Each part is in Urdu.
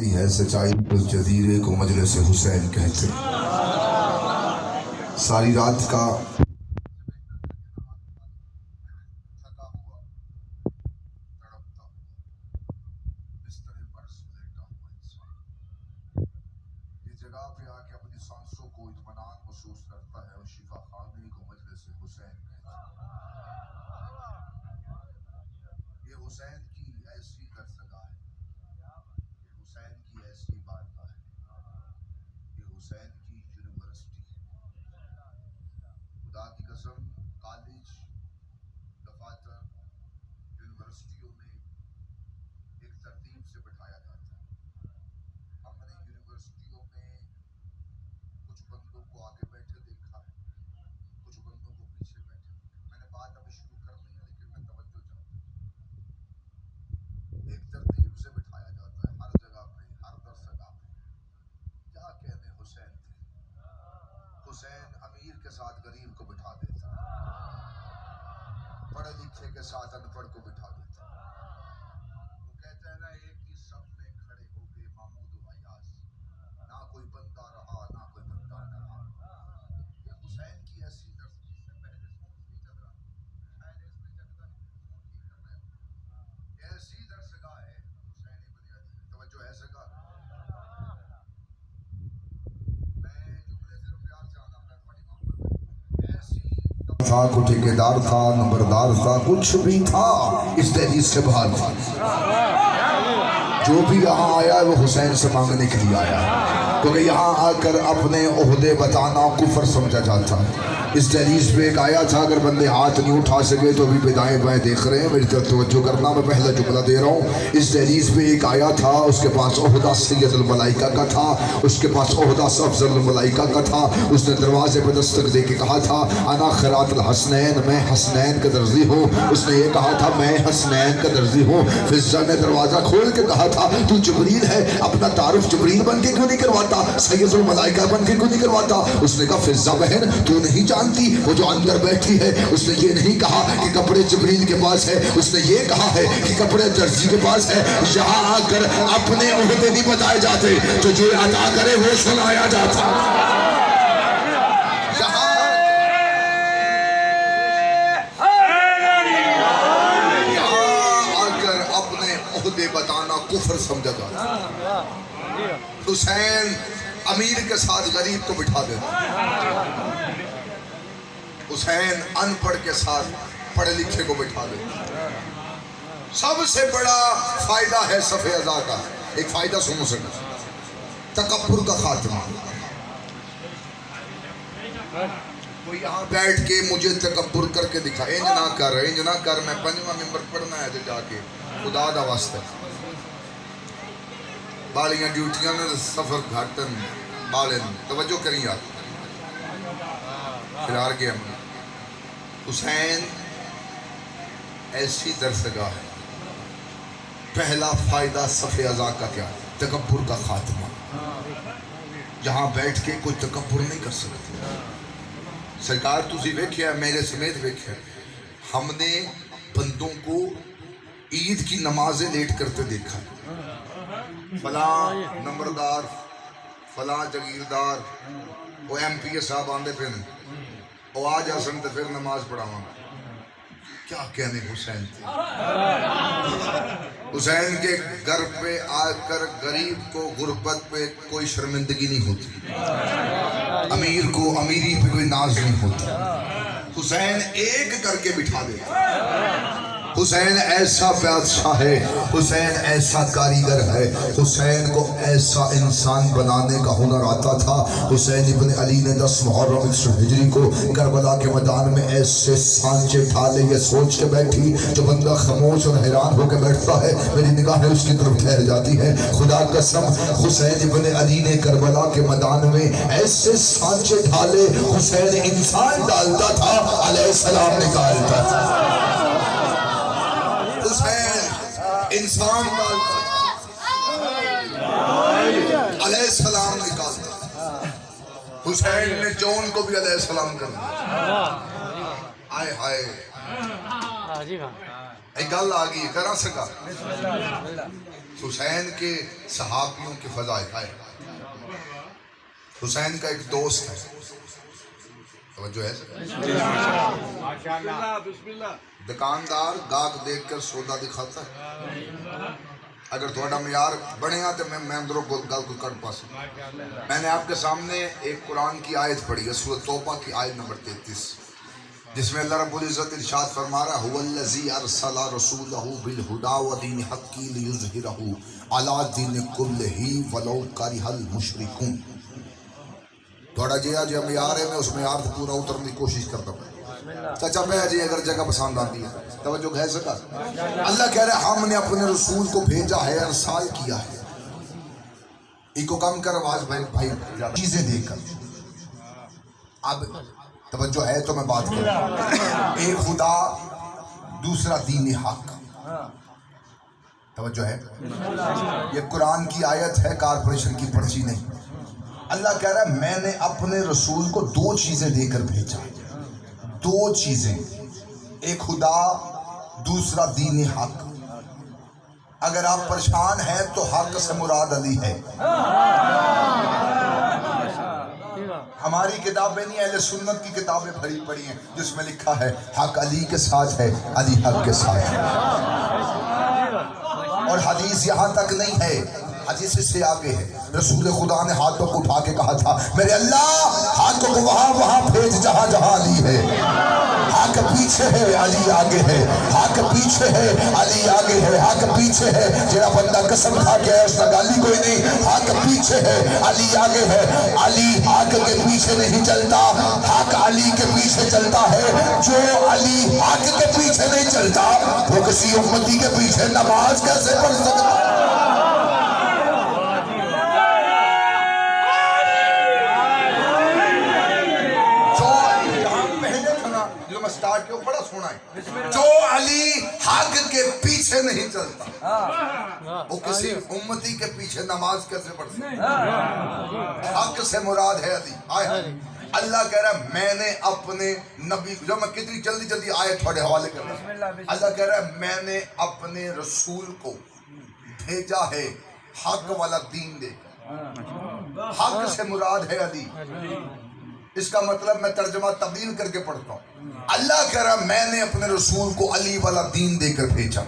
بڑھتی ہے سچائی اس جزیرے کو مجلس حسین کہتے ہیں۔ ساری رات کا تھکا ہوا تڑپتا ہوا بستر پر لیٹا ہوا انسان اس جگہ پہ آ کے اپنی سانسوں کو اطمینان محسوس کرتا ہے اور شفا خانے کو مجلس حسین کہتے ہیں۔ یہ حسین کی ایسی درسگاہ ہے، یہ حسین کی ایسی بارگاہ ہے، یہ حسین کی یونیورسٹی ہے۔ خدا کی قسم کالج، دفاتر، یونیورسٹیوں میں ایک ترتیب سے بٹھایا جاتا ہے۔ ہم نے یونیورسٹیوں میں کچھ بندوں کو آگے بیٹھے دیکھا ہے، کچھ بندوں کو پیچھے بیٹھے دیکھا۔ میں نے بات ابھی شروع کرنی ہے لیکن میں توجہ چاہتا ہوں۔ ایک ترتیب سے بٹھایا جاتا ہے ہر جگہ پہ، ہر درسگاہ پہ۔ کیا کہنے حسین تھے، حسین امیر کے ساتھ غریب کو بٹھا دیتا، پڑھے لکھے کے ساتھ ان پڑھ کو بٹھا دیتا۔ وہ کہتا ہے نا ایک ہی صف میں کھڑے ہو گئے محمود و ایاز، نہ کوئی بندہ رہا نہ کوئی بندہ نہ رہا۔ یہ حسین کی ایسی درسگاہ سے پہلے سوچ نہیں چل رہا، شاید اس میں جگتا نہیں سوچ نہیں کر رہے۔ ایسی درسگاہ ہے حسین ابن علی، توجہ ہے سکا۔ میں جملے صرف پیار سے آنا میں بڑی محبت ہے۔ ایسی تھا کو ٹھیکیدار تھا، نمبردار تھا، کچھ بھی تھا اس دہلیز سے باہر تھا۔ جو بھی یہاں آیا ہے وہ حسین سے مانگنے کے لیے آیا ہے، کیونکہ یہاں آ کر اپنے عہدے بتانا کفر سمجھا جاتا ہے۔ اس دہلیز پہ ایک آیا تھا، اگر بندے ہاتھ نہیں اٹھا سکے تو ابھی پہ دائیں بائیں دیکھ رہے ہیں، میری طرف توجہ کرنا، میں پہلا جملہ دے رہا ہوں۔ اس دہلیز پہ ایک آیا تھا، اس کے پاس عہدہ سید الملائکہ کا تھا، اس کے پاس عہدہ افضل الملائکہ کا تھا۔ اس نے دروازے پہ دستک دے کے کہا تھا انا خیرات الحسنین، میں حسنین کا درزی ہوں۔ اس نے یہ کہا تھا میں حسنین کا درزی ہوں۔ فضہ نے دروازہ کھول کے کہا تھا تو جبریل ہے، اپنا تعارف جبریل بن کے کیوں نہیں کرواتا، سید الملائکہ بن کے کیوں نہیں کرواتا؟ اس نے کہا فضہ بہن تو نہیں جانتی، وہ جو اندر بیٹھی ہے اس نے یہ نہیں کہا کہ کپڑے جبریل کے پاس ہے، اس نے یہ کہا ہے کہ کپڑے درزی کے پاس ہے۔ یہاں آ کر اپنے عہدے نہیں بتائے جاتے، تو جو عطا کرے وہ سنایا جاتا۔ بتانا کفر سمجھا جاتا۔ حسین امیر کے ساتھ غریب کو بٹھا دیتا، حسین ان پڑھ کے ساتھ پڑھے لکھے کو بٹھا دیتا۔ سب سے بڑا فائدہ ہے صف اعضاء کا، ایک فائدہ سنو سکتا، تکبر کا خاتمہ۔ وہ یہاں بیٹھ کے مجھے تکبر کر کے دکھا، انج نہ کر میں پنجواں ممبر پڑھنا ہے جا کے خدا دا واسطہ۔ بالیاں ڈیوٹیاں نے سفر گھاٹن بالن توجہ کریں یار، پھر گیا حسین ایسی درسگاہ ہے۔ پہلا فائدہ صف اعضاء کا کیا؟ تکبر کا خاتمہ۔ جہاں بیٹھ کے کوئی تکبر نہیں کر سکتے۔ سرکار تسی ویکھیا میرے سمیت ویکھیا، ہم نے بندوں کو عید کی نمازیں لیٹ کرتے دیکھا، فلاں نمبردار فلاں جگیردار وہ ایم پی اے صاحب آندے پہ وہ آج آسن تو پھر نماز پڑھاواں۔ کیا کہنے حسین تھے، حسین کے گھر پہ آ کر غریب کو غربت پہ کوئی شرمندگی نہیں ہوتی، امیر کو امیری پہ کوئی ناز نہیں ہوتا۔ حسین ایک کر کے بٹھا دیتا۔ حسین ایسا بادشاہ ہے، حسین ایسا کاریگر ہے، حسین کو ایسا انسان بنانے کا ہنر آتا تھا۔ حسین ابن علی نے 10 محرم 100 ہجری کو کربلا کے میدان میں ایسے سانچے ڈھالے، یہ سوچ کے بیٹھی جو بندہ خاموش اور حیران ہو کے بیٹھتا ہے میری نگاہیں اس کی طرف ٹھہر جاتی ہے۔ خدا قسم حسین ابن علی نے کربلا کے میدان میں ایسے سانچے ڈھالے، حسین انسان ڈالتا تھا، علیہ السلام نکالتا تھا۔ حسین انسان ڈالتا تھا، علیہ السلام نکالتا تھا۔ حسین نے جون کو بھی علیہ السلام کر دیا۔ آئے ہائے ایک گل آ گئی کرا سکا حسین کے صحابیوں کے فضائل ہے. حسین کا ایک دوست ہے, توجہ ہے, دکاندار گاہک دیکھ کر سودا دکھاتا ہے. اگر تھوڑا معیار بڑھیا تو میں اندروں گل کو کر پاس. میں نے آپ کے سامنے ایک قرآن کی آیت پڑھی ہے, سورۃ توبہ کی آیت نمبر 33, جس میں اللہ رب العزت ارشاد فرما رہا ہے هو الذی ارسل رسولہ بالہدی ودین الحق لیظہرہ علی الدین کلہ ولو کرہ المشرکون. تھوڑا جہا معیار ہے, میں اس معیار سے پورا اترنے کی کوشش کرتا ہوں. چچا پہ جی اگر جگہ پسند آتی ہے توجہ ہے سکا. اللہ کہہ رہا ہے ہم نے اپنے رسول کو بھیجا ہے, ارسال کیا ہے. ایک کو کم کر آواز بھائی چیزیں دے کر. اب توجہ ہے تو میں بات کروں. ایک خدا, دوسرا دین حق. توجہ ہے, یہ قرآن کی آیت ہے, کارپوریشن کی پرچی نہیں. اللہ کہہ رہا ہے میں نے اپنے رسول کو دو چیزیں دے کر بھیجا. دو چیزیں, ایک خدا, دوسرا دین حق. اگر آپ پریشان ہیں تو حق سے مراد علی ہے. ہماری کتابیں نہیں, اہل سنت کی کتابیں بھری پڑی ہیں جس میں لکھا ہے حق علی کے ساتھ ہے, علی حق کے ساتھ ہے. اور حدیث یہاں تک نہیں ہے, حدیث اس سے آگے ہے. رسول خدا نے ہاتھوں کو اٹھا کے کہا تھا میرے اللہ ہاتھوں کو وہاں بھیج جہاں جہاں علی ہے. حق پیچھے ہے, علی آگے ہے. حق پیچھے ہے, علی آگے ہے. حق پیچھے ہے, جڑا بندہ قسم کھا کے ہے اس کا گالی کوئی نہیں. حق پیچھے ہے, علی آگے ہے. علی حق کے پیچھے نہیں چلتا, حق علی کے پیچھے چلتا ہے. جو علی حق کے پیچھے نہیں چلتا وہ کسی امتی کے پیچھے نماز کیسے پڑھ سکتا؟ سٹارٹ کیوں بڑا سونا ہے. جو علی حق کے پیچھے نہیں چلتا وہ کسی امتی کے پیچھے نماز کیسے پڑھ سکتا؟ حق سے مراد ہے علی. اللہ کہہ رہا ہے میں نے اپنے نبی, جو میں کتنی جلدی آیت تھوڑے حوالے کر رہا ہوں. اللہ کہہ رہا ہے میں نے اپنے رسول کو بھیجا ہے حق والا دین دے کر. حق سے مراد ہے علی. اس کا مطلب میں ترجمہ تبدیل کر کے پڑھتا ہوں. اللہ کہہ رہا میں نے اپنے رسول کو علی والا دین دے کر بھیجا.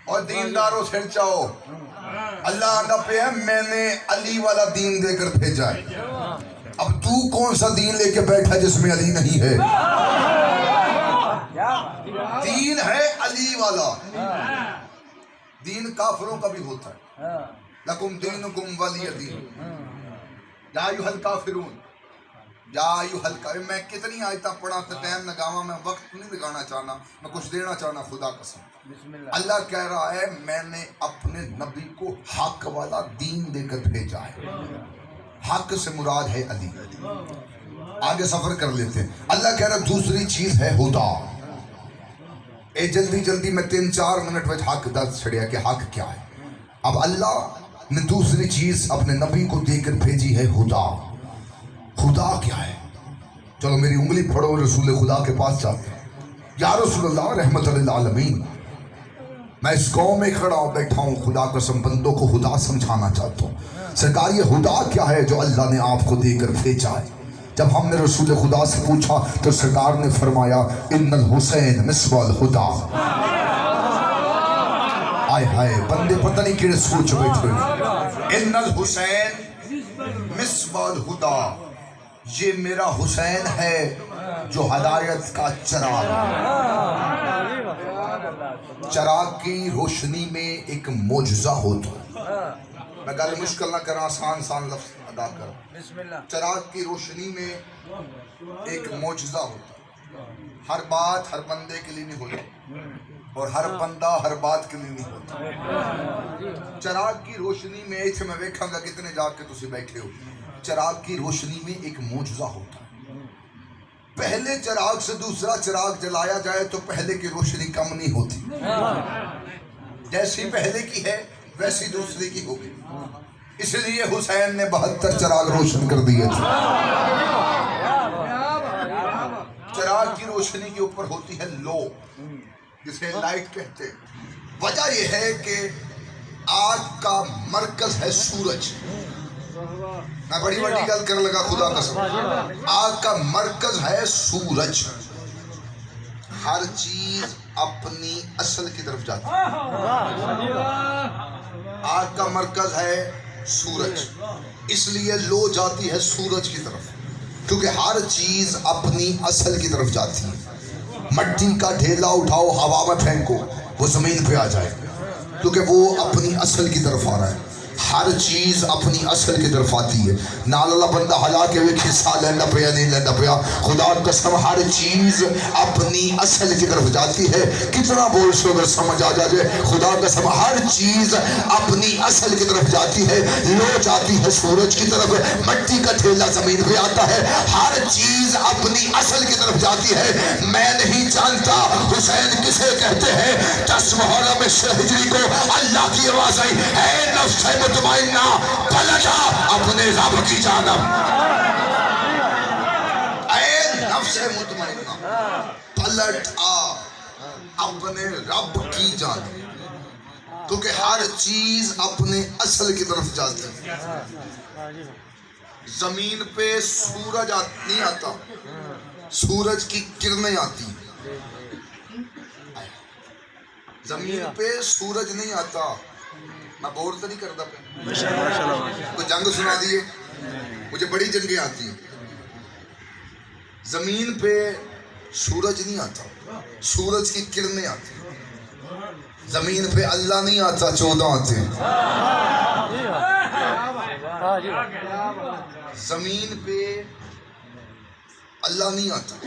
اور دینداروں سے چاہو اللہ آندا پہ ہے میں نے علی والا دین دے کر بھیجا ہے. اب تو کون سا دین لے کے بیٹھا جس میں علی نہیں ہے؟ دین ہے علی والا. دین کافروں کا بھی ہوتا ہے, لکم دینکم ولی دین. یا ایھا الکافرون, یا ایھا الکافرون. میں کتنی آیتاں پڑھا تو ٹائم لگاواں, میں وقت نہیں لگانا چاہنا, میں کچھ دینا چاہنا خدا قسم. اللہ کہہ رہا ہے میں نے اپنے نبی کو حق والا دین دے کر بھیجا ہے. حق سے مراد ہے علی. آگے سفر کر لیتے ہیں. اللہ کہہ رہا ہے دوسری چیز ہے ہدا. اے جلدی میں 3-4 منٹ میں حق دس چھڑیا کہ حق کیا ہے. اب اللہ نے دوسری چیز اپنے نبی کو دے کر بھیجی ہے ہدا. خدا کیا ہے؟ چلو میری انگلی پھڑو, رسول خدا کے پاس جاتے ہیں. یا رسول اللہ رحمت للعالمین, میں اس قوم میں کھڑا ہوں بیٹھا ہوں, خدا قسم بندوں کو خدا سمجھانا چاہتا ہوں. سرکار یہ خدا کیا ہے جو اللہ نے آپ کو دے کر بھیجا ہے؟ جب ہم نے رسول خدا سے پوچھا تو سرکار نے فرمایا ان الحسین مصباح الہدا. آئے ہائے بندے پتہ نہیں کیڑے سوچ بیٹھے. ان الحسین مصباح الہدا, یہ میرا حسین ہے جو ہدایت کا چراغ. چراغ کی روشنی میں ایک معجزہ ہوتا ہے. میں گل مشکل نہ کرا, آسان لفظ ادا کرا. چراغ کی روشنی میں ایک معجزہ ہوتا ہے. ہر بات ہر بندے کے لیے نہیں ہوتی, اور ہر بندہ ہر بات کے لیے نہیں ہوتا. چراغ کی روشنی میں ایتھے میں ویکھاں گا کتنے جا کے تسی بیٹھے ہو. چراغ کی روشنی میں ایک معجزہ ہوتا ہے. پہلے چراغ سے دوسرا چراغ جلایا جائے تو پہلے کی روشنی کم نہیں ہوتی. جیسی پہلے کی ہے ویسی دوسری کی ہوگی. اس لیے حسین نے 72 چراغ روشن کر دیے تھے. چراغ کی روشنی کے اوپر ہوتی ہے لو، جسے لائٹ کہتے ہیں۔ وجہ یہ ہے کہ آگ کا مرکز ہے سورج۔ میں بڑی بڑی گل کر لگا خدا قسم، آگ کا مرکز ہے سورج۔ ہر چیز اپنی اصل کی طرف جاتی ہے۔ آگ کا مرکز ہے سورج، اس لیے لو جاتی ہے سورج کی طرف، کیونکہ ہر چیز اپنی اصل کی طرف جاتی ہے۔ مٹی کا ڈھیلا اٹھاؤ ہوا میں پھینکو وہ زمین پہ آ جائے، کیونکہ وہ اپنی اصل کی طرف آ رہا ہے۔ ہر چیز اپنی اصل کی طرف آتی ہے۔ نال اللہ بندہ حلا کے بھی حصہ لینا پیا نہیں لینا پیا، خدا قسم ہر چیز اپنی اصل کی طرف جاتی ہے۔ کتنا بول سو اگر سمجھ آ جائے، خدا قسم ہر چیز اپنی اصل کی طرف جاتی ہے۔ لو جاتی ہے سورج کی طرف، مٹی کا ٹھیلا زمین پہ آتا ہے، ہر چیز اپنی اصل کی طرف جاتی ہے۔ میں نہیں جانتا حسین کسے کہتے ہیں۔ 10 محرم ہجری کو اللہ کی آواز آئی، اے نفس مطمئنہ پلٹ آ اپنے رب کی جانب، اے نفس مطمئنہ پلٹ آ اپنے رب کی جانب، کیونکہ ہر چیز اپنے اصل کی طرف جاتی ہے۔ زمین پہ سورج نہیں آتا، سورج کی کرنیں آتی ہیں۔ زمین پہ سورج نہیں آتا، میں بور تو نہیں کرتا پہ، کوئی جنگ سنا دیے، مجھے بڑی جنگیں آتی ہیں۔ زمین پہ سورج نہیں آتا، سورج کی کرنیں آتی ہیں۔ زمین پہ اللہ نہیں آتا، 14 آتے ہیں۔ زمین پہ اللہ نہیں آتا۔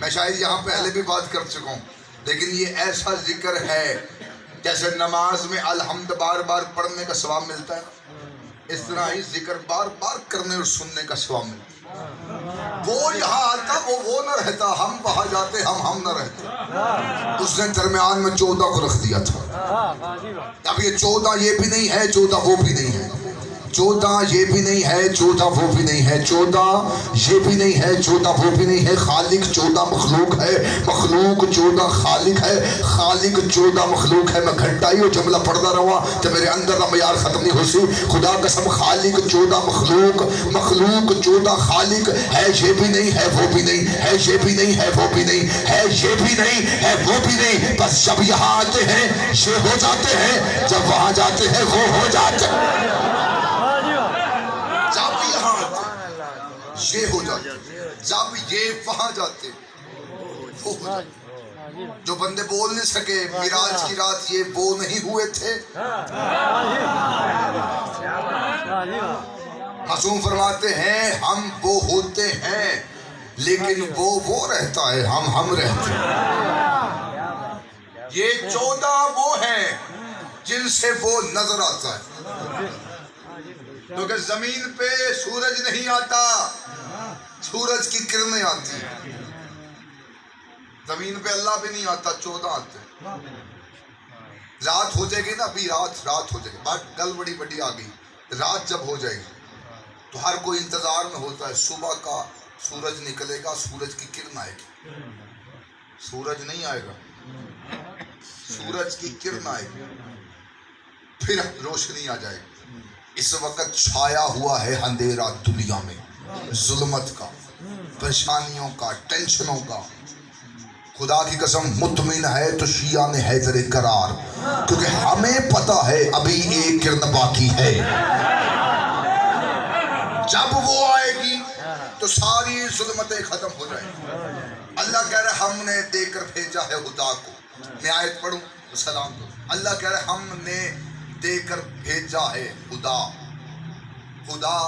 میں شاید یہاں پہلے بھی بات کر چکا ہوں، لیکن یہ ایسا ذکر ہے جیسے نماز میں الحمد بار بار پڑھنے کا ثواب ملتا ہے، اس طرح ہی ذکر بار بار کرنے اور سننے کا ثواب ملتا ہے۔ وہ یہاں آتا وہ نہ رہتا، ہم وہاں جاتے ہم نہ رہتے۔ اس نے درمیان میں 14 کو رکھ دیا تھا۔ اب یہ 14 یہ بھی نہیں ہے، 14 وہ بھی نہیں ہے، 14 یہ بھی نہیں ہے، 14 وہ بھی نہیں ہے، 14 یہ بھی نہیں ہے، 14 وہ بھی نہیں ہے۔ خالق 14 مخلوق ہے، مخلوق 14 خالق ہے، خالق 14 مخلوق ہے۔ میں گھنٹہ ہی وہ جملہ پڑھتا رہا تو میرے اندر معیار ختم نہیں ہو سی۔ خدا قسم خالق 14 مخلوق، مخلوق 14 خالق ہے، یہ بھی نہیں ہے وہ بھی نہیں ہے، یہ بھی نہیں ہے وہ بھی نہیں ہے، یہ بھی نہیں ہے وہ بھی نہیں۔ بس جب یہاں آتے ہیں یہ ہو جاتے ہیں، جب وہاں جاتے ہیں وہ ہو جاتے ہیں۔ جب یہاں آتے یہ ہو جاتے، جب یہ وہاں جاتے وہ ہو جاتے۔ جو بندے بول نہیں سکے معراج کی رات یہ وہ نہیں ہوئے تھے، معصوم فرماتے ہیں ہم وہ ہوتے ہیں لیکن وہ رہتا ہے، ہم رہتے ہیں۔ یہ 14 وہ ہیں جن سے وہ نظر آتا ہے، کیونکہ زمین پہ سورج نہیں آتا، سورج کی کرنیں آتی ہیں۔ زمین پہ اللہ بھی نہیں آتا، 14 آتے ہیں۔ رات ہو جائے گی نا، ابھی رات ہو جائے گی، بات گل بڑی بڑی آ گئی۔ رات جب ہو جائے گی تو ہر کوئی انتظار میں ہوتا ہے، صبح کا سورج نکلے گا، سورج کی کرن آئے گی۔ سورج نہیں آئے گا، سورج کی کرن آئے گی، پھر روشنی آ جائے گی۔ اس وقت چھایا ہوا ہے اندھیرا دنیا میں، ظلمت کا، پریشانیوں کا، ٹینشنوں کا۔ خدا کی قسم مطمئن ہے تو شیعہ نے حیدر قرار، کیونکہ ہمیں پتہ ہے ابھی ایک کرن باقی ہے۔ جب وہ آئے گی تو ساری ظلمتیں ختم ہو جائیں گی۔ اللہ کہہ رہا ہے ہم نے دے کر بھیجا ہے ہدا کو۔ میں آیت پڑھوں سلام کو۔ اللہ کہہ رہا ہے ہم نے دے کر بھیجا ہے ہدا، ہدا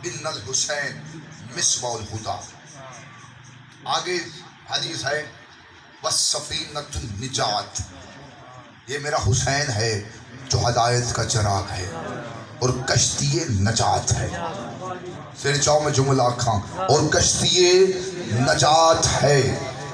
ان الحسین مصباح الہدا۔ آگے حدیث ہے وَالسَّفِینَةُ النِّجَاةُ، یہ میرا حسین ہے جو ہدایت کا چراغ ہے اور کشتی نجات ہے۔ پھر جاؤ میں جملہ آکھاں، اور کشتی نجات ہے۔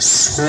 100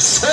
100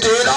13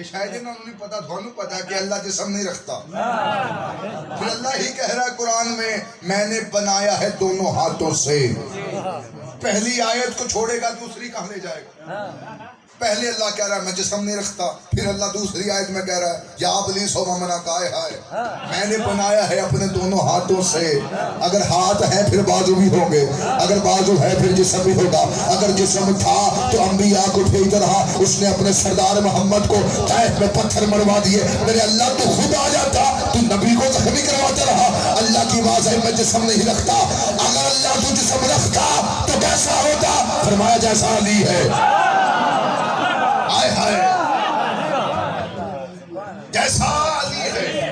یہ شاید انہوں نے پتا تھوڑا پتا کہ اللہ جسم نہیں رکھتا. پھر اللہ ہی کہہ رہا ہے قرآن میں نے بنایا ہے دونوں ہاتھوں سے. پہلی آیت کو چھوڑے گا دوسری کہاں لے جائے گا؟ پہلے اللہ کہہ رہا ہے میں جسم نہیں رکھتا، پھر اللہ دوسری آیت میں کہہ رہا ہے یا ابلیس ہو ممنا کائے ہائے میں نے بنایا ہے اپنے دونوں ہاتھوں سے. اگر ہاتھ ہے پھر بازو بھی ہوں گے، اگر بازو ہے پھر جسم بھی ہوگا. اگر جسم تھا تو انبیاء کو بھیجتا رہا، اس نے اپنے سردار محمد کو طائف میں پتھر مروا دیے. میرے اللہ تو خود آ جاتا، تو نبی کو زخمی کرواتا رہا. اللہ کی آواز ہے میں جسم نہیں رکھتا. اگر اللہ تو جسم رکھتا تو کیسا ہوتا؟ فرمایا جیسا علی ہے. آئے ہائے جیسا علی ہے.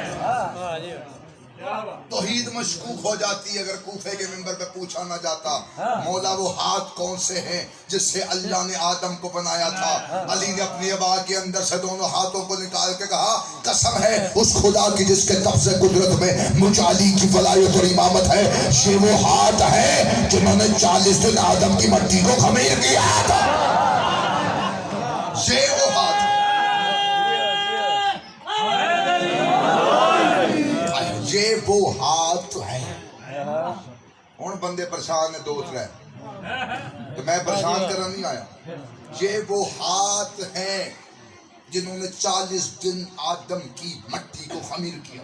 توحید مشکوک ہو جاتی اگر کوفے کے منبر پہ پوچھا نہ جاتا مولا وہ ہاتھ کون سے ہیں جس سے اللہ نے آدم کو بنایا تھا. علی نے اپنی ابا کے اندر سے دونوں ہاتھوں کو نکال کے کہا قسم ہے اس خدا کی جس کے قبض قدرت میں مجھ علی کی ولایت اور امامت ہے. یہ وہ ہاتھ ہے جنہوں نے 40 دن آدم کی مٹی کو خمیر کیا تھا. یہ وہ ہاتھ یہ وہ ہاتھ ہے. ہوں بندے پریشان نے دوست رہے تو میں پریشان کرنا نہیں آیا. یہ وہ ہاتھ ہیں جنہوں نے 40 دن آدم کی مٹی کو خمیر کیا.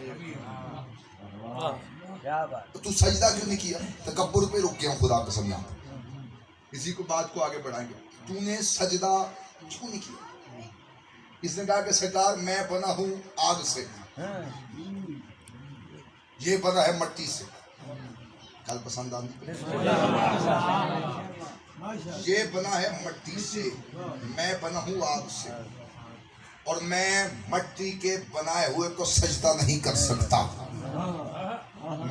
تو سجدہ کیوں نہیں کیا؟ تکبر پہ رک گیا ہوں خدا قسم. یہاں اسی کو بات کو آگے بڑھائیں گے. تو نے سجدہ کیوں نہیں کیا؟ اس نے کہا کہ سرکار میں بنا ہوں آگ سے، یہ بنا ہے مٹی سے. کل پسند آندی یہ بنا ہے مٹی سے، میں بنا ہوں آگ سے، اور میں مٹی کے بنائے ہوئے کو سجدہ نہیں کر سکتا.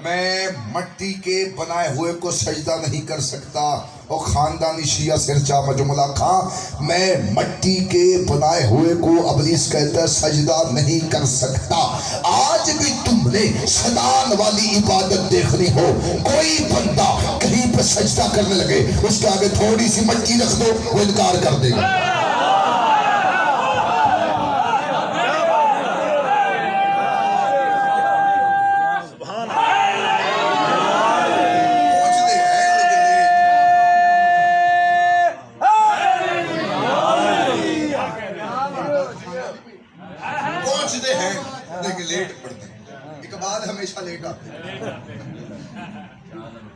میں مٹی کے بنائے ہوئے کو سجدہ نہیں کر سکتا. اور خاندانی شیعہ سرچا مجملہ خاں میں مٹی کے بنائے ہوئے کو ابلیس کہتا ہے سجدہ نہیں کر سکتا. آج بھی تم نے صدان والی عبادت دیکھنی ہو، کوئی بندہ کہیں پہ سجدہ کرنے لگے اس کے آگے تھوڑی سی مٹی رکھ دو وہ انکار کر دے گا.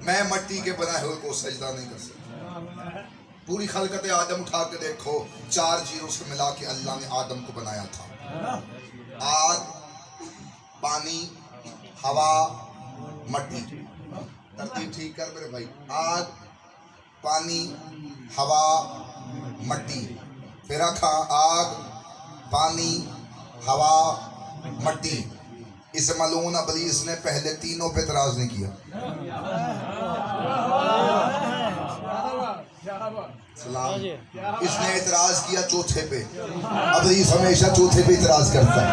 میں مٹی کے بنائے ہوئے کو سجدہ نہیں کر سکتا. پوری خلقت آدم اٹھا کے دیکھو 4 چیزوں سے ملا کے اللہ نے آدم کو بنایا تھا. آگ، پانی، ہوا، مٹی. ترتیب ٹھیک کر میرے بھائی. آگ، پانی، ہوا، مٹی. پھر رکھا آگ، پانی، ہوا، مٹی. اس ملعون ابلیس نے پہلے تینوں پہ اعتراض نہیں کیا. سلام. اس نے اعتراض کیا چوتھے پہ. ابلیس ہمیشہ چوتھے پہ اعتراض کرتا ہے.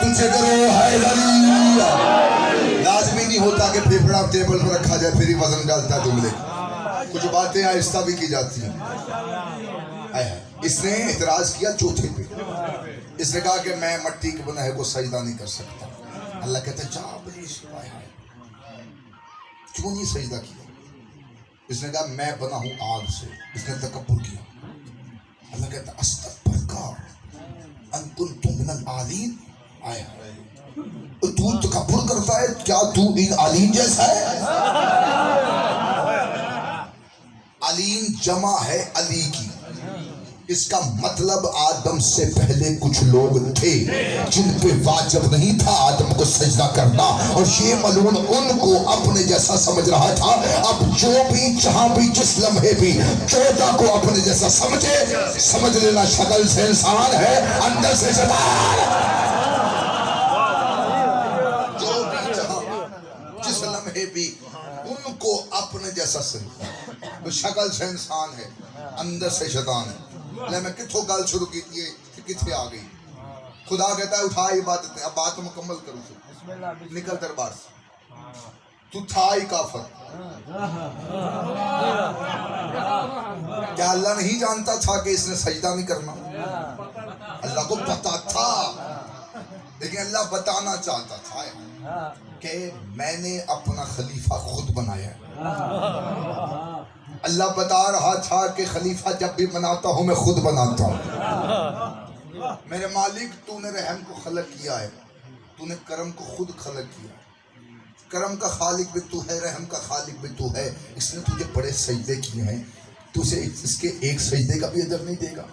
تجھے کرو لازمی نہیں ہوتا کہ پھیپڑا ٹیبل پر رکھا جائے پھر ہی وزن ڈالتا ہے جملے. کچھ باتیں آہستہ بھی کی جاتی ہیں. اس نے اعتراض کیا چوتھے پہ. اس نے کہا کہ میں مٹی کے بنائے کو سجدہ نہیں کر سکتا. اللہ کہتا ہے جا ابلیس کیوں نہیں سجدہ کیا؟ اس نے کہا میں بنا ہوں آگ سے. اس نے تکبر کیا. اللہ کہتا ہے استغفرک ان کنت من العالین. آیا تو تکبر کرتا ہے، کیا تو ان عالین جیسا ہے؟ علیم جمع ہے علی کی. اس کا مطلب آدم سے پہلے کچھ لوگ تھے جن پہ واجب نہیں تھا آدم کو سجدہ کرنا، اور یہ ملعون ان کو اپنے جیسا سمجھ رہا تھا. اب جو بھی جہاں بھی جس لمحے بھی 14 کو اپنے جیسا سمجھے، سمجھ لینا شکل سے انسان ہے اندر سے شیطان. جو بھی جہاں جس لمحے بھی ان کو اپنے جیسا سمجھے، تو شکل سے انسان ہے اندر سے شیطان ہے. میں کتھوں گل شروع کی تھی کتھے آ گئی. خدا کہتا ہے اٹھا عبادت. اب بات مکمل کروں سے نکل دربار سے. تو تھا ہی کافر. کیا اللہ نہیں جانتا تھا کہ اس نے سجدہ نہیں کرنا؟ اللہ کو پتا تھا، لیکن اللہ بتانا چاہتا تھا کہ میں نے اپنا خلیفہ خود بنایا ہے. اللہ بتا رہا تھا کہ خلیفہ جب بھی بناتا ہوں میں خود بناتا ہوں. میرے مالک تو نے رحم کو خلق کیا ہے، تو نے کرم کو خود خلق کیا ہے. کرم کا خالق بھی تو ہے، رحم کا خالق بھی تو ہے. اس نے تجھے بڑے سجدے کیے ہیں، تو اسے اس کے ایک سجدے کا بھی اجر نہیں دے گا.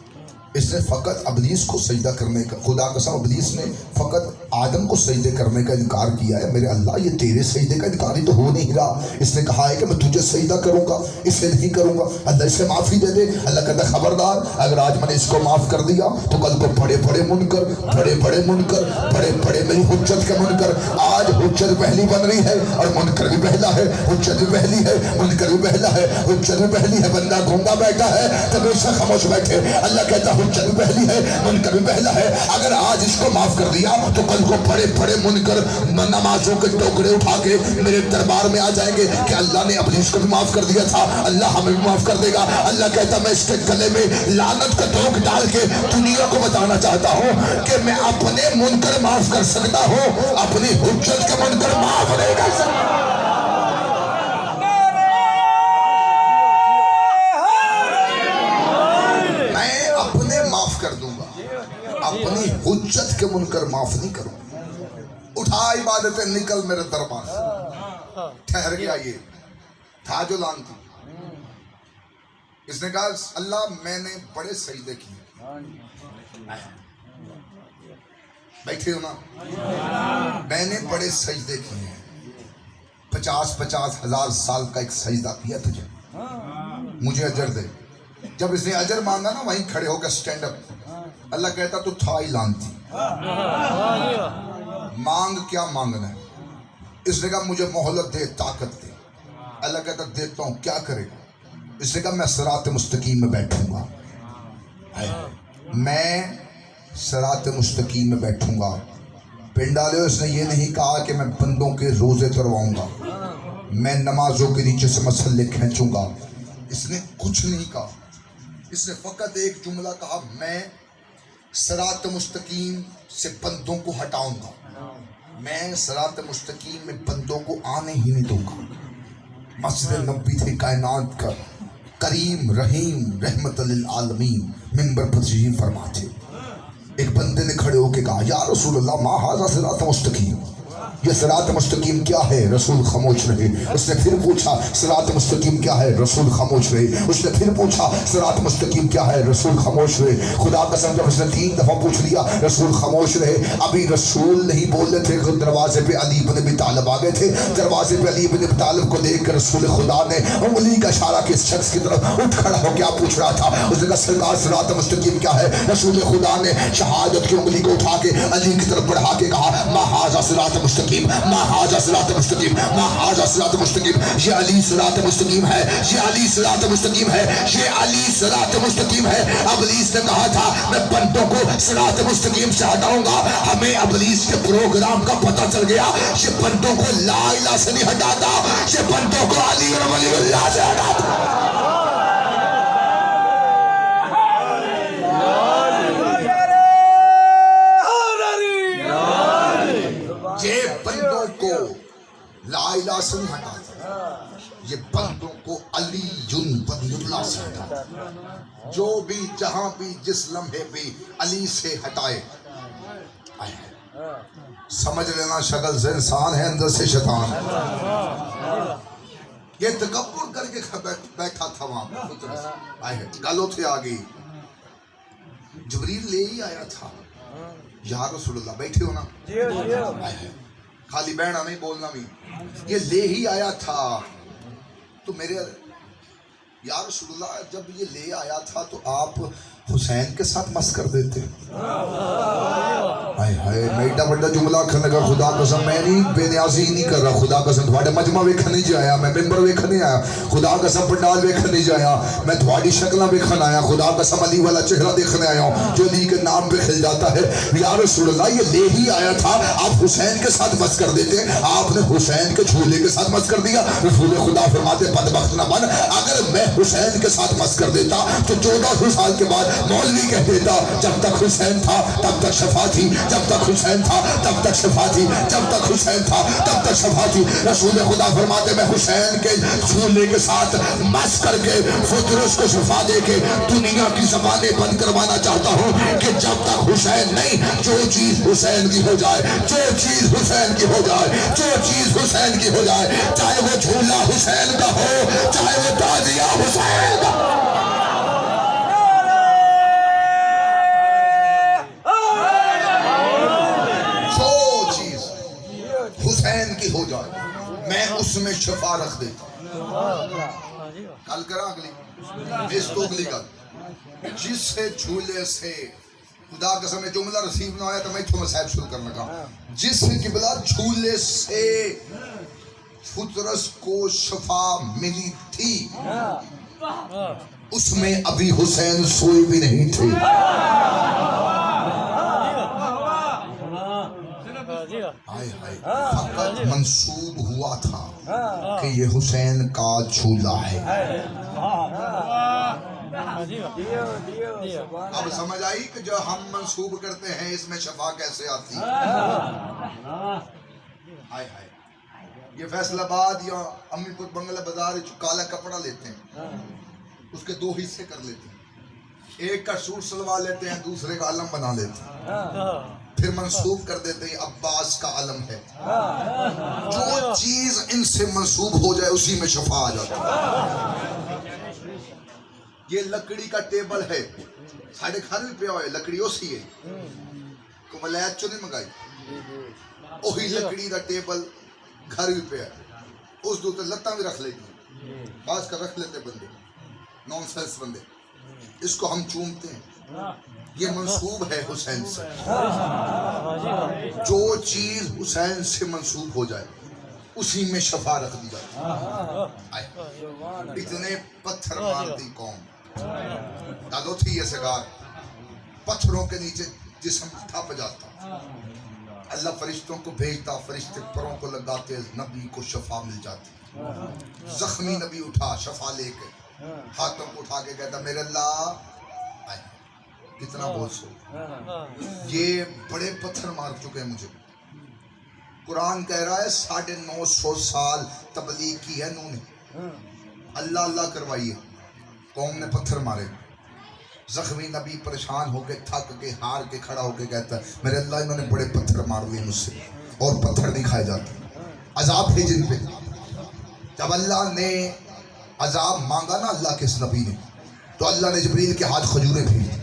اس نے فقط ابلیس کو سجدہ کرنے کا، خدا قسم ابلیس نے فقط آدم کو سجدے کرنے کا انکار کیا ہے. میرے اللہ یہ تیرے سجدے کا انکار ہی تو ہو نہیں رہا. اس نے کہا ہے کہ میں تجھے سجدہ کروں گا، اسے نہیں کروں گا. اللہ اسے معافی دے دے. اللہ کہتا ہے خبردار، اگر آج میں نے اس کو معاف کر دیا تو کل کو بڑے بڑے منکر بڑے بڑے میری حجت کے منکر. آج حجت پہلی بن رہی ہے اور منکر بھی پہلا ہے. حجت بھی پہلی ہے، منکر بھی پہلا ہے. حجت بھی پہلی ہے، بندہ گھونگا بیٹھا ہے تو بے شک خاموش بیٹھے. اللہ کہتا حجت بھی پہلی ہے، منکر بھی پہلا ہے. اگر آج اس کو معاف کر دیا تو کل کو بڑے بڑے منکر نمازوں کے ٹوکرے اٹھا کے میرے دربار میں آ جائیں گے کہ اللہ نے ابلیس کو بھی معاف کر دیا تھا، اللہ ہمیں بھی معاف کر دے گا. اللہ کہتا میں اس کے گلے میں لعنت کا ٹوک ڈال کے دنیا کو بتانا چاہتا ہوں کہ میں اپنے منکر معاف کر سکتا ہوں، اپنی حجت کے منکر معاف نہیں کر سکتا. اپنی حجت کے منکر معاف نہیں کروں. اٹھا عبادتیں نکل میرے دربار سے. ٹھہر گیا یہ تھا جو لانتی. اس نے کہا اللہ میں نے بڑے سجدے کیے. بیٹھے ہو نا، میں نے بڑے سجدے کیے ہیں. 50,000 سال کا ایک سجدہ کیا تجھے، مجھے اجر دے. جب اس نے اجر مانگا نا وہیں کھڑے ہو کے سٹینڈ اپ. اللہ کہتا تو تھا ہی لانتی، مانگ کیا مانگنا ہے. اس نے کہا مجھے مہلت دے، طاقت دے. اللہ کہتا دیتا ہوں، کیا کرے گا؟ اس نے کہا میں صراط مستقیم میں بیٹھوں گا. میں صراط مستقیم میں بیٹھوں گا. پنڈالے اس نے یہ نہیں کہا کہ میں بندوں کے روزے کرواؤں گا، میں نمازوں کے نیچے سے مسلے کھینچوں گا. اس نے کچھ نہیں کہا. اس نے فقط ایک جملہ کہا میں صراط مستقیم سے بندوں کو ہٹاؤں گا، میں صراط مستقیم میں بندوں کو آنے ہی نہیں دوں گا. مسجد نبی تھے کائنات کا کریم رحیم رحمت للعالمین، منبر پر تشریف فرما تھے. ایک بندے نے کھڑے ہو کے کہا یا رسول اللہ ما ھذا صراط مستقیم، یہ صراط مستقیم کیا ہے؟ رسول خاموش رہے. اس نے پھر پوچھا صراط مستقیم کیا ہے؟ رسول خاموش رہے. اس نے پھر پوچھا صراط مستقیم کیا ہے؟ رسول خاموش رہے. خدا قسم جب اس نے 3 دفعہ پوچھ لیا رسول خاموش رہے. ابھی رسول نہیں بول رہے تھے، دروازے پہ علی بن ابی طالب آ گئے تھے. دروازے پہ علی بن ابی طالب کو دیکھ کر رسول خدا نے انگلی کا اشارہ کے اس شخص کی طرف اٹھ کھڑا ہو کیا پوچھ رہا تھا. اس نے کہا سرکار صراط مستقیم کیا ہے؟ رسول خدا نے شہادت کی انگلی کو اٹھا کے علی کی طرف بڑھا کے کہا ما ھذا صراط مستقیم، ما ھذا صراط مستقیم، ما ھذا صراط مستقیم. یہ علی صراط مستقیم ہے، یہ علی صراط مستقیم ہے، یہ علی صراط مستقیم ہے. ابلیس نے کہا تھا میں بندوں کو صراط مستقیم سے ہٹاؤں گا. ہمیں ابلیس کے پروگرام کا پتہ چل گیا. یہ بندوں کو لا الہ سے نہیں ہٹاتا، یہ بندوں کو علی اور ولی اللہ سے ہٹاتا. یہ بندوں کو لا الہ سے نہیں ہٹاتا، یہ بندوں کو علی ولی اللہ سے ہٹاتا. جو بھی جہاں بھی جس لمحے بھی علی سے ہٹائے. سمجھ لینا شکل سے انسان ہے، اندر سے شیطان. یہ تکبر کر کے بیٹھا تھا وہاں پہ. گالوں تھے آگے. جبریل لے ہی آیا تھا. یا رسول اللہ بیٹھے ہو نا، خالی بہنا نہیں بولنا بھی. یہ لے ہی آیا تھا تو میرے یا رسول اللہ جب یہ لے آیا تھا تو آپ حسین کے ساتھ مس کر دیتے. ہائے ہائے میں ایڈا بڑا جملہ کھنے لگا خدا قسم میں نہیں بے نیازی نہیں کر رہا خدا قسم تھوڑے مجمع ویکھن نہیں جایا میں ممبر ویکھن نہیں آیا خدا قسم پنڈال ویکھن نہیں جایا میں تھوڑی شکلیں ویکھن آیا خدا قسم علی والا چہرہ دیکھنے آیا ہوں جو علی کے نام پہ کھل جاتا ہے یا رسول اللہ یہ لے ہی آیا تھا آپ حسین کے ساتھ مس کر دیتے آپ نے حسین کے جھولے کے ساتھ مس کر دیا رسول خدا فرماتے بدبخت نہ بن اگر میں حسین کے ساتھ مس کر دیتا تو 1400 سال کے بعد مولوی کہہ دیتا جب تک حسین تھا تب تک شفا تھی جب تک حسین تھا تب تک شفا تھی جب تک حسین تھا تب تک شفا تھی رسول خدا فرماتے میں حسین کے جھولے کے ساتھ مس کر کے فطرس کو شفا دے کے دنیا کی زبانیں بند کروانا چاہتا ہوں کہ جب تک حسین نہیں جو چیز حسین کی ہو جائے جو چیز حسین کی ہو جائے جو چیز حسین کی ہو جائے چاہے وہ جھولا حسین کا ہو چاہے وہ تازیہ حسین کا حسین کی ہو جائے میں اس میں شفا رکھ دیتا کل کرا اگلی اس تو اگلی گل جس سے جھولے سے خدا قسم میں جملہ رسیب نہ آیا تو میں تھوڑا صاحب شروع کرنے کا جس قبلہ جھولے سے فطرس کو شفا ملی تھی اس میں ابھی حسین سوئے بھی نہیں تھے فقط منسوب ہوا تھا کہ یہ حسین کا جھولا ہے اب سمجھ آئی کہ جو ہم منسوب کرتے ہیں اس میں شفا کیسے آتی ہے یہ فیصل آباد یا امی پور بنگلہ بازار کالا کپڑا لیتے ہیں اس کے دو حصے کر لیتے ہیں ایک کا سوٹ سلوا لیتے ہیں دوسرے کا علم بنا لیتے ہیں پھر منسوب کر دیتے ہیں عباس کا علم ہے جو چیز ان سے منسوب ہو جائے اسی میں شفا آ جاتا ہے یہ لکڑی کا ٹیبل ہے ساڑھے گھر بھی پہ ہوئے لکڑی اسی ہے کو ملیت چو نہیں منگائی وہی لکڑی کا ٹیبل گھر بھی پہ ہے اس دو تے لتاں بھی رکھ لیتے بعض کا رکھ لیتے بندے نون سینس بندے اس کو ہم چومتے ہیں یہ منسوب ہے حسین سے جو چیز حسین سے منسوب ہو جائے اسی میں شفا رکھ دی جائے اتنے پتھر مارتی قوم دادو تھی یہ سگار پتھروں کے نیچے جسم تھپ جاتا اللہ فرشتوں کو بھیجتا فرشتے پروں کو لگاتے نبی کو شفا مل جاتی زخمی نبی اٹھا شفا لے کے ہاتھوں کو اٹھا کے کہتا میرے اللہ کتنا بول سو یہ بڑے پتھر مار چکے ہیں مجھے قرآن کہہ رہا ہے 950 سال تبلیغ کی ہے انہوں نے اللہ اللہ کروائی ہے قوم نے پتھر مارے زخمی نبی پریشان ہو کے تھک کے ہار کے کھڑا ہو کے کہتا ہے میرے اللہ انہوں نے بڑے پتھر مار لیے مجھ سے اور پتھر نہیں کھائے جاتے عذاب ہے جن پہ جب اللہ نے عذاب مانگا نا اللہ کے اس نبی نے تو اللہ نے جبریل کے ہاتھ کھجوریں بھیجی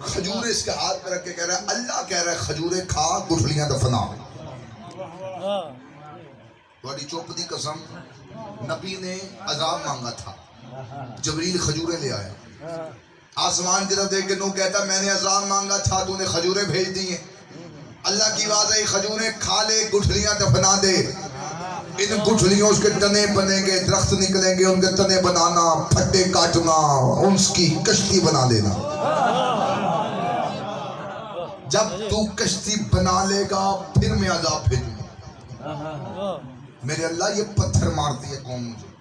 کھجوریں اس کے ہاتھ پہ رکھ کے کہہ رہا ہے اللہ کہہ رہا ہے کھجوریں کھا گٹھلیاں دفنا بڑی چوپتی قسم نبی نے عذاب مانگا تھا جبریل کھجوریں لے آیا آسمان کی طرف دیکھ کے نو کہتا میں نے عذاب مانگا تھا تو نے کھجوریں بھیج دی ہیں اللہ کی آواز ہے کھجوریں کھا لے گٹھلیاں دفنا دے ان گٹھلیوں اس کے تنے بنیں گے درخت نکلیں گے ان کے تنے بنانا پھٹے کاٹنا ان کی کشتی بنا لینا جب تو کشتی بنا لے گا پھر میں عذاب بھیجوں گا میرے اللہ یہ پتھر مارتی ہے قوم مجھے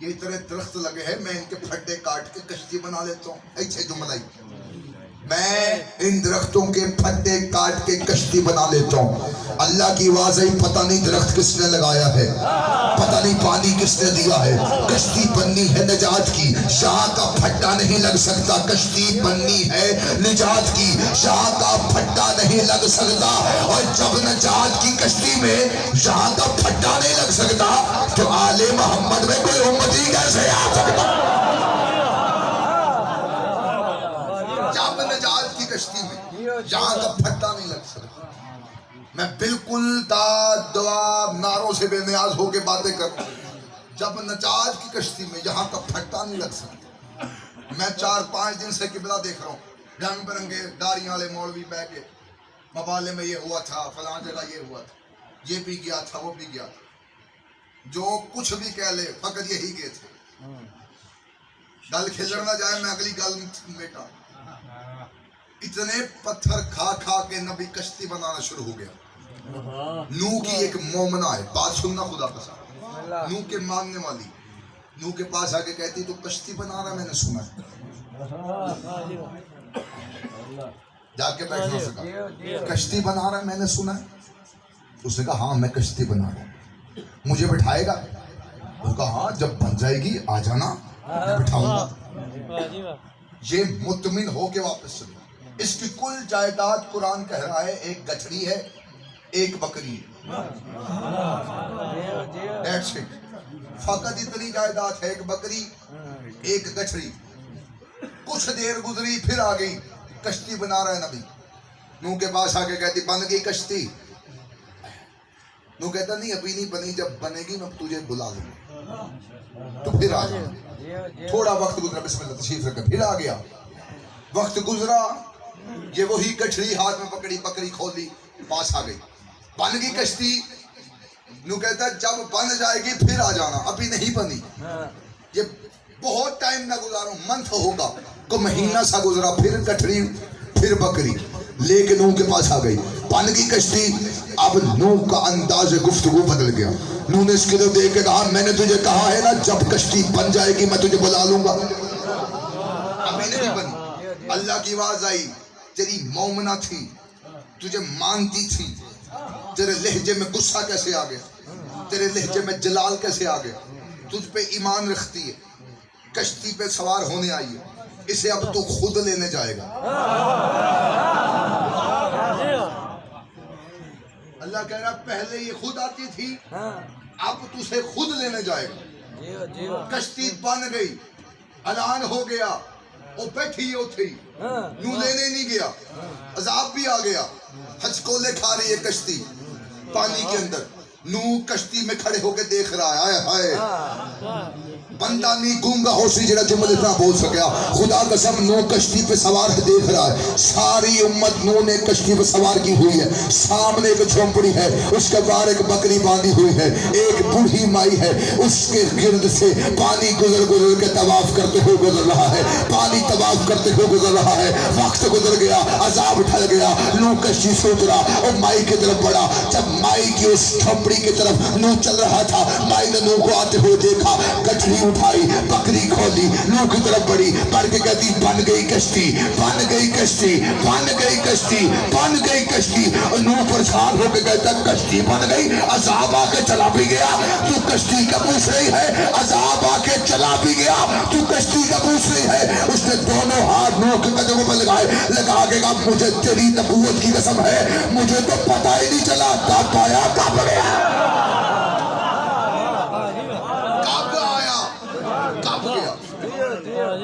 یہ اتنے درخت لگے ہیں میں ان کے پھٹے کاٹ کے کشتی بنا لیتا ہوں ایسے جملہ میں ان درختوں کے پھٹے کاٹ کے کشتی بنا لیتا ہوں اللہ کی آواز ہے پتہ نہیں درخت کس نے لگایا ہے پتہ نہیں پانی کس نے دیا ہے کشتی بننی ہے نجات کی شاہ کا پھٹا نہیں لگ سکتا کشتی بننی ہے نجات کی شاہ کا پھٹا نہیں لگ سکتا اور جب نجات کی کشتی میں شاہ کا پھٹا نہیں لگ سکتا تو آل محمد میں کوئی امتی کیسے آ سکتا جب نجات کی کشتی میں جہاں کا پھٹا نہیں لگ سکتا میں بالکل دعا ناروں سے بے نیاز ہو کے باتیں کرتا ہوں جب نجات کی کشتی میں جہاں کا پھٹا نہیں لگ سکتا میں 4-5 دن سے قبلہ دیکھ رہا ہوں رنگ برنگے داڑیاں والے مولوی بیٹھ کے مبالے میں یہ ہوا تھا، فلاں جگہ یہ ہوا تھا، یہ بھی گیا تھا، وہ بھی گیا تھا، جو کچھ بھی کہہ لے فقط یہی گئے تھے. گل کھلڑ نہ جائے میں اگلی گل بیٹا. اتنے پتھر کھا کھا کے نبی کشتی بنانا شروع ہو گیا. نو کی ایک مومنہ ہے، بات سننا خدا کا ساتھ، نو کے ماننے والی نو کے پاس آ کے کہتی تو کشتی بنا رہا میں نے سنا ہے. جا کے بیٹھنا سکا، کشتی بنا رہا ہے میں نے سنا ہے. اس نے کہا ہاں میں کشتی بنا رہا ہوں، مجھے بٹھائے گا؟ اس نے کہا ہاں جب بن جائے گی آ جانا میں بٹھاؤں گا. یہ مطمئن ہو کے واپس چلے. اس کی کل جائیداد قرآن کہہ رہا ہے ایک گچھڑی ہے ایک بکری ہے. That's it. فقط اتنی جائیداد ہے، ایک بکری ایک گچھڑی. کچھ دیر گزری پھر آ گئی، کشتی بنا رہا ہے نبی. نو کے پاس آ کے کہتی بن گئی کشتی؟ نو کہتا نہیں ابھی نہیں بنی، جب بنے گی میں تجھے بلا لوں گا تو پھر آ جانا. تھوڑا وقت گزرا، بسم اللہ تشریف رکھا، پھر آ گیا. وقت گزرا، یہ وہی گچھڑی ہاتھ میں پکڑی، بکری کھولی، پاس آ گئی. بن گئی کشتی؟ نو کہتا جب بن جائے گی پھر آ جانا، ابھی نہیں بنی. یہ بہت ٹائم نہ گزاروں، منتھ ہوگا کو مہینہ سا گزرا، پھر کٹھڑی پھر بکری لے کے نوح کے پاس آ گئی. بن گئی کشتی. اب نوح کا انداز گفتگو بدل گیا. نوح نے اس کی طرف دیکھ کے کہا میں نے تجھے کہا ہے نا جب کشتی بن جائے گی میں تجھے بلا لوں گا. ابھی نہیں بنی. اللہ کی آواز آئی تیری مومنہ تھی، تجھے مانتی تھی، تیرے لہجے میں غصہ کیسے آ گیا، تیرے لہجے میں جلال کیسے آ گیا، تجھ پہ ایمان رکھتی ہے، کشتی پہ سوار ہونے آئی ہے، اسے اب تو خود لینے جائے گا. اللہ کہہ رہا پہلے یہ خود آتی تھی، اب تجھے خود لینے جائے گا. کشتی بن گئی، اعلان ہو گیا، وہ بیٹھی ہو تھی، نو لینے نہیں گیا. عذاب بھی آ گیا، ہچکولے کھا رہی ہے کشتی پانی کے اندر. نو کشتی میں کھڑے ہو کے دیکھ رہا ہے. ہائے بندہ نہیں گونگا ہو سی جڑا جمل اتنا بول سکیا. خدا قسم نو کشتی پہ سوار دیکھ رہا ہے. ساری امت نو نے کشتی پہ سوار کی ہوئی ہے. سامنے ایک جھونپڑی ہے، اس کے باہر ایک بکری باندھی ہوئی ہے، ایک بوڑھی مائی ہے، اس کے گرد سے پانی گزر گزر کے طواف کرتے ہوئے گزر رہا ہے. پانی طواف کرتے ہوئے گزر رہا ہے. وقت گزر گیا، عذاب ٹھل گیا. نو کشتی سوچ رہا اور مائی کی طرف بڑھا. جب مائی کی اس جھونپڑی کی طرف نو چل رہا تھا، مائی نے نو کو آتے ہوئے دیکھا، گٹھڑی اٹھائی، بکری کھولی، نو کی طرف بڑھی، بڑھ کے کہتی بن گئی کشتی، بن گئی کشتی، بن گئی کشتی، بن گئی کشتی. اور نو پریشان ہو کے کہتا کشتی بن گئی، عذاب آ کے چلا بھی گیا، تو کشتی کا پوچھ رہی ہے؟ عذاب آ کے چلا بھی گیا، تو کشتی کا پوچھ رہی ہے؟ اس نے دونوں ہاتھ نو کے قدموں پر لگائے، لگا کے کہا مجھے تیری نبوت کی قسم ہے مجھے تو پتہ ہی نہیں چلا کب آیا کب گیا.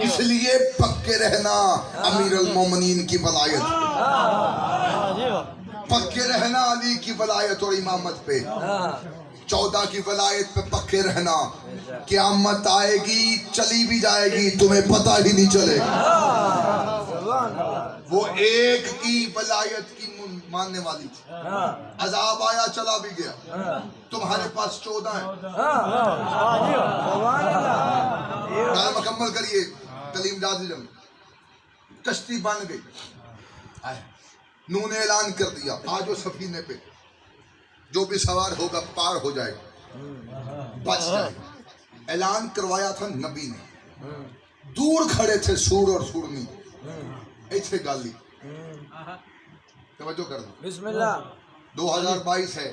اس لیے پکے رہنا امیر المومنین کی ولایت، پکے رہنا علی کی ولایت اور امامت پہ، 14 کی ولایت پہ پکے رہنا. قیامت آئے گی چلی بھی جائے گی تمہیں پتہ ہی نہیں چلے گا. وہ ایک کی ولایت کی ماننے والی تھی، عذاب آیا چلا بھی گیا. تمہارے پاس 14 ہیں. مکمل کریے کلیم جازم. کشتی بن گئی، نو نے اعلان کر دیا آجو سفینے پہ، جو بھی سوار ہوگا پار ہو جائے گا، بچ جائے گا. اعلان کروایا تھا نبی نے. دور کھڑے تھے سور اور سورنی، ایسے گالی. توجہ کر دو، بسم اللہ. 2022 ہے،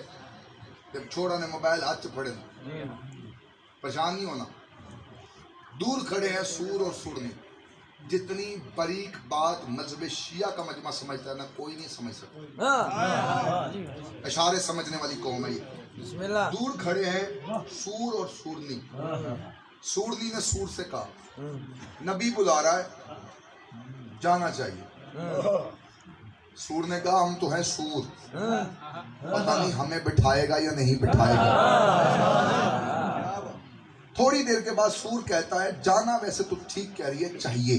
جب چھوڑا نے موبائل ہاتھ سے پھڑے پریشان نہیں ہونا. دور کھڑے ہیں سور اور سورنی. جتنی باریک بات مذہب شیعہ کا مجمع سمجھتا ہے نا کوئی نہیں سمجھ سکتا. اشارے سمجھنے والی قوم ہے. دور کھڑے ہیں سور اور سورنی. سورنی نے سور سے کہا نبی بلا رہا ہے جانا چاہیے. سور نے کہا ہم تو ہیں سور، پتہ نہیں ہمیں بٹھائے گا یا نہیں بٹھائے گا. تھوڑی دیر کے بعد سور کہتا ہے جانا ویسے تو ٹھیک کہہ رہی ہے چاہیے،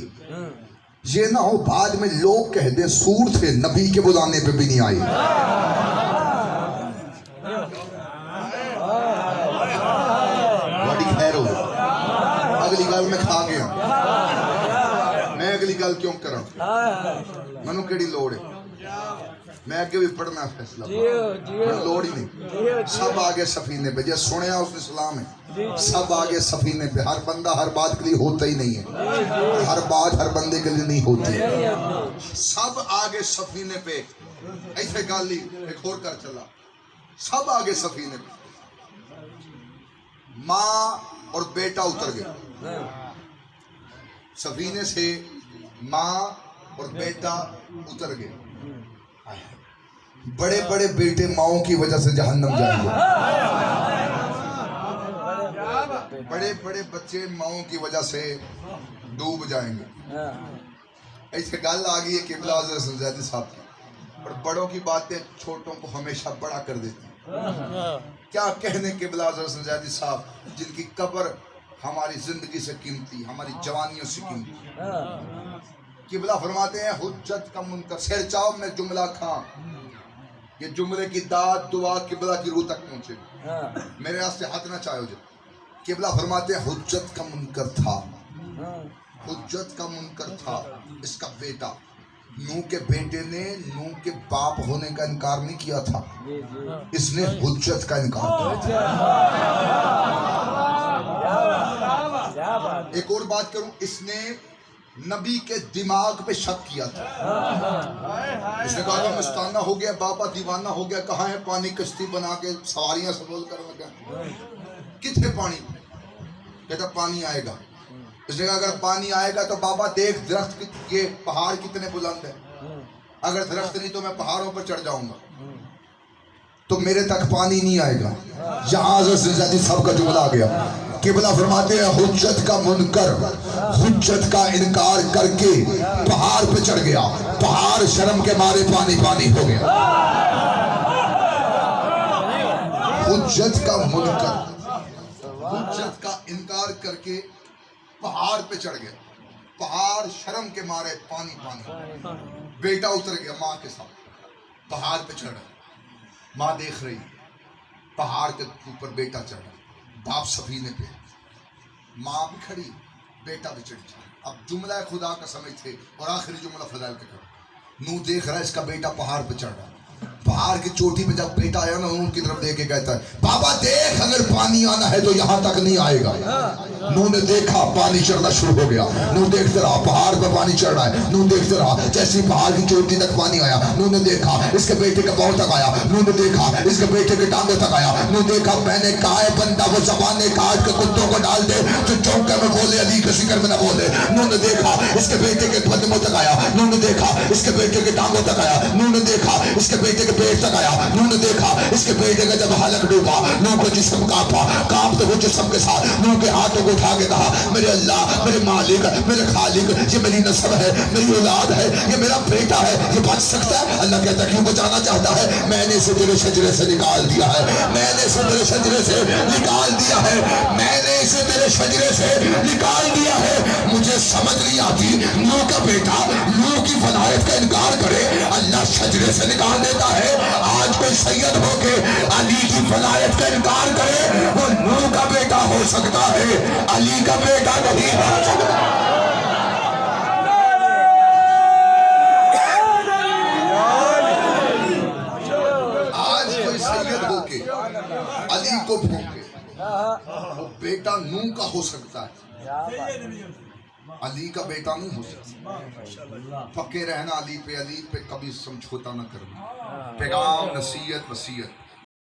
یہ نہ ہو بعد میں لوگ کہہ دیں سور تھے نبی کے بلانے پہ بھی نہیں آئے. بڑی خیر ہو اگلی گل میں کھا گیا. میں اگلی گل کیوں کروں؟ منو کیڑی لوڑ ہے؟ میں آگے بھی پڑھنا فیصلہ لوڑ ہی نہیں. سب آگے سفینے پہ جیسے سنیا اس نے سلام ہے. سب آگے سفینے پہ. ہر بندہ ہر بات کے لیے ہوتا ہی نہیں ہے. ہر بات ہر بندے کے لیے نہیں ہوتی. سب آگے سفینے پہ. ایسے گالی ایک اور کر چلا. سب آگے سفینے پہ. ماں اور بیٹا اتر گئے سفینے سے. ماں اور بیٹا اتر گئے. بڑے بڑے بیٹے ماؤں کی وجہ سے جہنم جائیں گے. بڑے بڑے بچے ماؤں کی وجہ سے ڈوب جائیں گے. ایسے گل آ گئی ہے قبلہ حضرت حسن زیدی صاحب کی. اور بڑوں کی باتیں چھوٹوں کو ہمیشہ بڑا کر دیتی. کیا کہنے قبلہ حضرت حسن زیدی صاحب جن کی قبر ہماری زندگی سے قیمتی, ہماری جوانیوں سے قیمتی. قبلہ فرماتے ہیں حجت کا منکر سیر چاو میں جملہ کھاں. یہ جملے کی داد دعا قبلہ کی روح تک پہنچے. میرے راستے ہاتھ نہ چاہو جو. قبلہ فرماتے ہیں حجت کا منکر تھا. حجت کا منکر تھا. اس کا بیٹا نوح کے بیٹے نے نوح کے باپ ہونے کا انکار نہیں کیا تھا. اس نے حجت کا انکار کیا. ایک اور بات کروں, اس نے نبی کے دماغ پہ شک کیا تھا. اس نے کہا کہ مستانہ ہو گیا, بابا دیوانہ ہو گیا, کہاں ہے پانی کشتی بنا کے سواریاں سبول کر لگا. کتنے پانی؟ کہتا پانی آئے گا. اس نے کہا اگر پانی آئے گا تو بابا دیکھ درخت یہ پہاڑ کتنے بلند ہے, اگر درخت نہیں تو میں پہاڑوں پر چڑھ جاؤں گا تو میرے تک پانی نہیں آئے گا. یہاں حضرت زیدی صاحب کا جملہ آ گیا. قبلہ فرماتے ہیں حجت کا منکر حجت کا انکار کر کے پہاڑ پہ چڑھ گیا. پہاڑ شرم کے مارے پانی پانی ہو گیا. حجت کا منکر حجت کا انکار کر کے پہاڑ پہ چڑھ گیا. پہاڑ شرم کے مارے پانی پانی. بیٹا اتر گیا ماں کے ساتھ پہاڑ پہ چڑھا. ماں دیکھ رہی پہاڑ کے اوپر بیٹا چڑھا. باپ سفینے پہ, ماں بھی کھڑی, بیٹا بھی چڑھ جائے. اب جملہ خدا کا سمجھ تھے اور آخری جملہ فضائل کا کرو. نوح دیکھ رہا ہے اس کا بیٹا پہاڑ پہ چڑھ رہا. پہاڑ کی چوٹی پہ جب بیٹا آیا نا ان کی طرف دیکھ کے کہتا ہے بابا دیکھ اگر پانی آنا ہے تو یہاں تک نہیں آئے گا. نوح نے دیکھا پانی چڑھنا شروع ہو گیا. نوح دیکھتے رہا پہاڑ پر پانی چڑھ رہا ہے. نوح دیکھتے رہا جیسے پہاڑ کی چوٹی تک پانی آیا. نوح نے دیکھا اس کے بیٹے کے پاؤں تک آیا. نوح نے دیکھا اس کے بیٹے کے ٹانگوں تک آیا. نوح دیکھا میں نے کہا ہے بندہ وہ زبانیں کاٹ کے کتوں کو ڈال دے جو چونکے میں بولے علی کے ذکر میں نہ بولے. نوح نے دیکھا اس کے بیٹے کے قدموں تک آیا. نوح نے دیکھا اس کے بیٹے کے ٹانگوں تک آیا. نوح نے دیکھا اس کے بیٹے کے پیٹ تک آیا. نوح نے دیکھا اس کے بیٹے کا جب حلق ڈوبا نوح کو جسم کانپا. کانپتے وہ جسم کے ساتھ نوح کے ہاتھوں کو اٹھا کے کہا میرے اللہ میرے مالک میرے خالق یہ میری نسل ہے میری اولاد ہے یہ میرا بیٹا ہے یہ بچ سکتا ہے. اللہ کہتا ہے کیوں بچانا چاہتا ہے میں نے اسے تیرے شجرے سے نکال دیا ہے. میں نے اسے تیرے شجرے سے نکال دیا ہے. میں نے اسے تیرے شجرے سے نکال دیا ہے. مجھے سمجھ نہیں آتی نوح کا بیٹا نوح کی ولایت کا انکار کرے اللہ شجرے سے نکال دیتا ہے. آج کوئی سید ہو کے علی کی ولایت کا انکار کرے وہ نوح کا بیٹا ہو سکتا ہے علی کا بیٹا نہیں ہو سکتا. آج کوئی سید ہو کے علی کو بھونکے وہ بیٹا نوح کا ہو سکتا ہے علی کا بیٹا نہیں ہو سکتا. پکے رہنا علی پہ کبھی سمجھوتا نہ کرنا. پیغام نصیحت وصیت